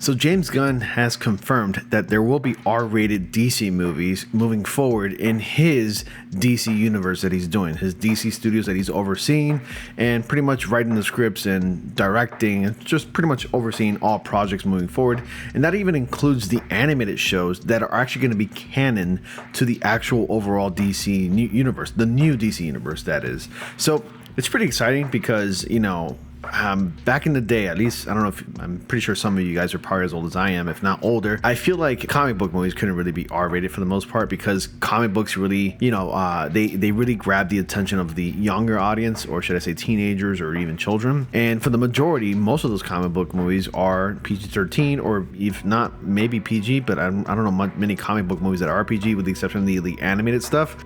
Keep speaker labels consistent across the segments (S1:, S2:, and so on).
S1: So James Gunn has confirmed that there will be R-rated DC movies moving forward in his DC universe that he's doing, his DC studios that he's overseeing, and pretty much writing the scripts and directing, and just pretty much overseeing all projects moving forward. And that even includes the animated shows that are actually going to be canon to the actual overall DC universe, the new DC universe, that is. So it's pretty exciting because, back in the day, at least, I don't know if, I'm pretty sure some of you guys are probably as old as I am, if not older. I feel like comic book movies couldn't really be R-rated for the most part because comic books really, they really grab the attention of the younger audience, or should I say teenagers or even children. And for the majority, most of those comic book movies are PG-13, or if not, maybe PG, but I don't know many comic book movies that are PG, with the exception of the animated stuff.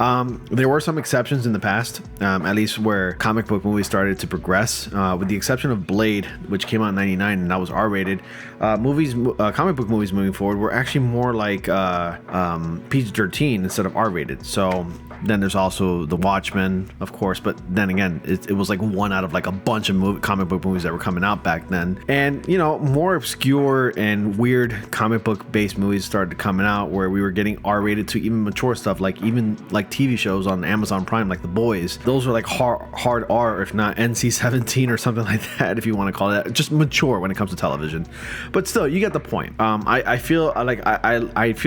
S1: There were some exceptions in the past, at least where comic book movies started to progress, with the exception of Blade, which came out in 99 and that was R-rated. Comic book movies moving forward were actually more like PG-13 instead of R-rated. So then there's also The Watchmen, of course, but then again, it was like one out of like a bunch of comic book movies that were coming out back then. And more obscure and weird comic book based movies started coming out where we were getting R-rated to even mature stuff, like even like TV shows on Amazon Prime, like The Boys. Those were like hard R, if not NC-17 or something like that, if you want to call it that. Just mature when it comes to television. But still, you get the point. I feel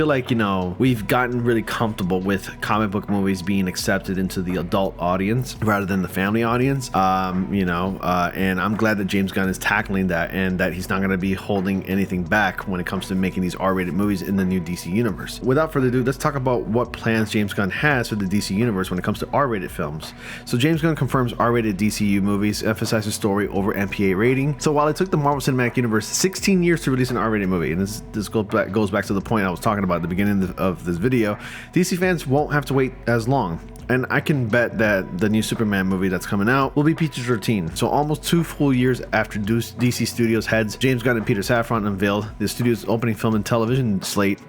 S1: like we've gotten really comfortable with comic book movies being accepted into the adult audience rather than the family audience. And I'm glad that James Gunn is tackling that, and that he's not going to be holding anything back when it comes to making these R-rated movies in the new DC universe. Without further ado, let's talk about what plans James Gunn has for the DC universe when it comes to R-rated films. So James Gunn confirms R-rated DCU movies emphasizes story over MPA rating. So while it took the Marvel Cinematic Universe 16 years to release an R-rated movie, and this goes back to the point I was talking about at the beginning of this video, DC fans won't have to wait as long. And I can bet that the new Superman movie that's coming out will be PG-13. So almost 2 full years after DC Studios heads James Gunn and Peter Safran unveiled the studio's opening film and television slate,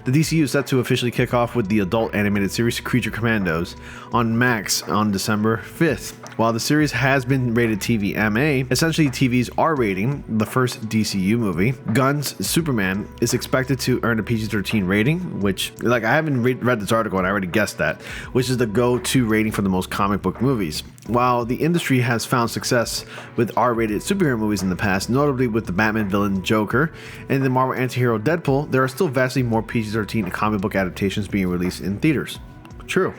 S1: the DCU is set to officially kick off with the adult animated series Creature Commandos on Max on December 5th. While the series has been rated TV MA, essentially TV's R rating, the first DCU movie, Gunn's Superman is expected to earn a PG-13 rating, which, I haven't read this article and I already guessed that, which is the go-to rating for the most comic book movies. While the industry has found success with R-rated superhero movies in the past, notably with the Batman villain Joker and the Marvel antihero Deadpool, there are still vastly more PG-13 comic book adaptations being released in theaters. True.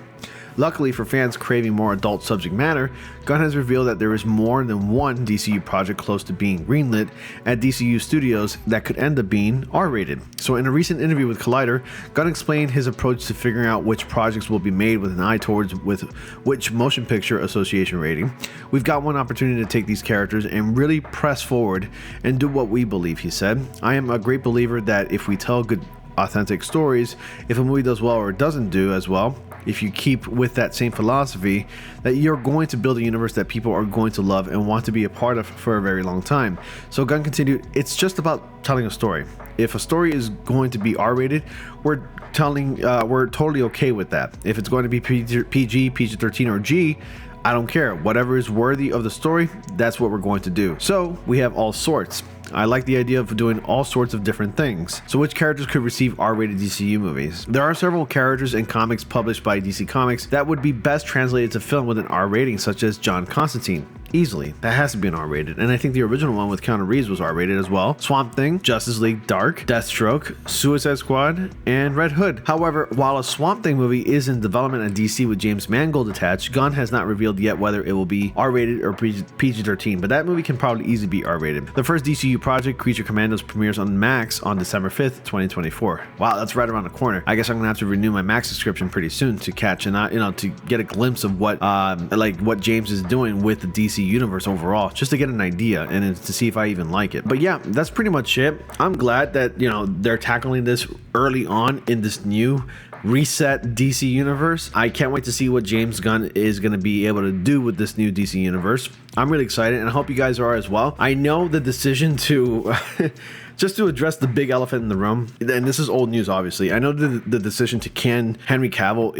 S1: Luckily for fans craving more adult subject matter, Gunn has revealed that there is more than one DCU project close to being greenlit at DCU Studios that could end up being R-rated. So in a recent interview with Collider, Gunn explained his approach to figuring out which projects will be made with an eye towards with which motion picture association rating. We've got one opportunity to take these characters and really press forward and do what we believe, he said. I am a great believer that if we tell good, authentic stories, if a movie does well or doesn't do as well, if you keep with that same philosophy, that you're going to build a universe that people are going to love and want to be a part of for a very long time. So Gunn continued, it's just about telling a story. If a story is going to be R-rated, we're totally okay with that. If it's going to be PG, PG-13 or G, I don't care. Whatever is worthy of the story, that's what we're going to do. So we have all sorts. I like the idea of doing all sorts of different things. So which characters could receive R-rated DCU movies? There are several characters in comics published by DC Comics that would be best translated to film with an R rating, such as John Constantine. Easily. That has to be an R-rated. And I think the original one with Keanu Reeves was R-rated as well. Swamp Thing, Justice League Dark, Deathstroke, Suicide Squad, and Red Hood. However, while a Swamp Thing movie is in development at DC with James Mangold attached, Gunn has not revealed yet whether it will be R-rated or PG-13, but that movie can probably easily be R-rated. The first DCU project, Creature Commandos, premieres on Max on December 5th, 2024. Wow, that's right around the corner. I guess I'm gonna have to renew my Max subscription pretty soon to catch and to get a glimpse of what James is doing with the DC universe overall, just to get an idea and to see if I even like it. But yeah, that's pretty much it. I'm glad that they're tackling this early on in this new reset DC universe. I can't wait to see what James Gunn is going to be able to do with this new DC universe. I'm really excited, and I hope you guys are as well. I know the decision to just to address the big elephant in the room, and this is old news obviously, I know the decision to can Henry Cavill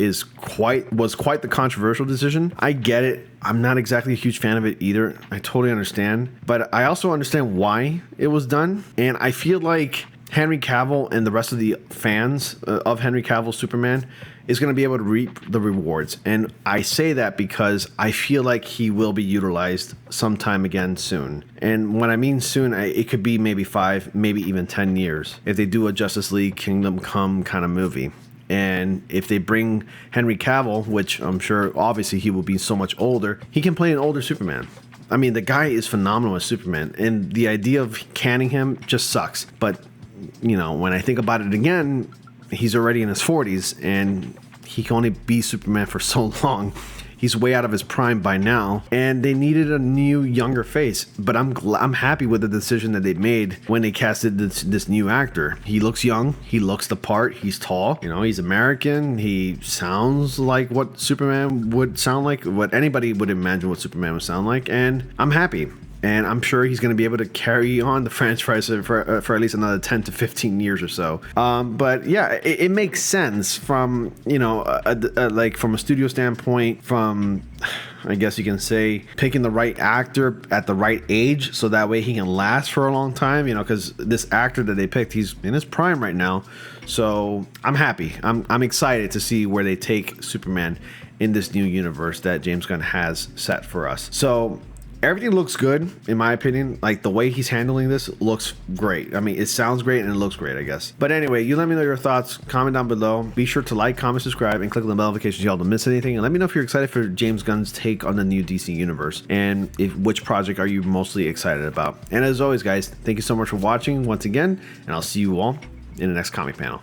S1: was quite the controversial decision. I get it. I'm not exactly a huge fan of it either. I totally understand, but I also understand why it was done, and I feel like Henry Cavill and the rest of the fans of Henry Cavill's Superman is going to be able to reap the rewards. And I say that because I feel like he will be utilized sometime again soon. And when I mean soon, it could be maybe 5, maybe even 10 years if they do a Justice League Kingdom Come kind of movie. And if they bring Henry Cavill, which I'm sure obviously he will be so much older, he can play an older Superman. I mean, the guy is phenomenal as Superman, and the idea of canning him just sucks. But, you know, when I think about it again, he's already in his 40s, and he can only be Superman for so long. He's way out of his prime by now, and they needed a new, younger face. But I'm happy with the decision that they made when they casted this new actor. He looks young. He looks the part. He's tall. You know, he's American. He sounds like what Superman would sound like, what anybody would imagine what Superman would sound like, and I'm happy. And I'm sure he's going to be able to carry on the franchise for at least another 10 to 15 years or so. But yeah, it makes sense from, you know, like from a studio standpoint, from, I guess you can say, picking the right actor at the right age so that way he can last for a long time, you know, because this actor that they picked, he's in his prime right now. So I'm happy. I'm excited to see where they take Superman in this new universe that James Gunn has set for us. So everything looks good, in my opinion. Like, the way he's handling this looks great. I mean, it sounds great and it looks great, I guess. But anyway, you let me know your thoughts. Comment down below. Be sure to like, comment, subscribe, and click on the bell notifications so y'all don't miss anything. And let me know if you're excited for James Gunn's take on the new DC universe, and which project are you mostly excited about. And as always, guys, thank you so much for watching once again, and I'll see you all in the next comic panel.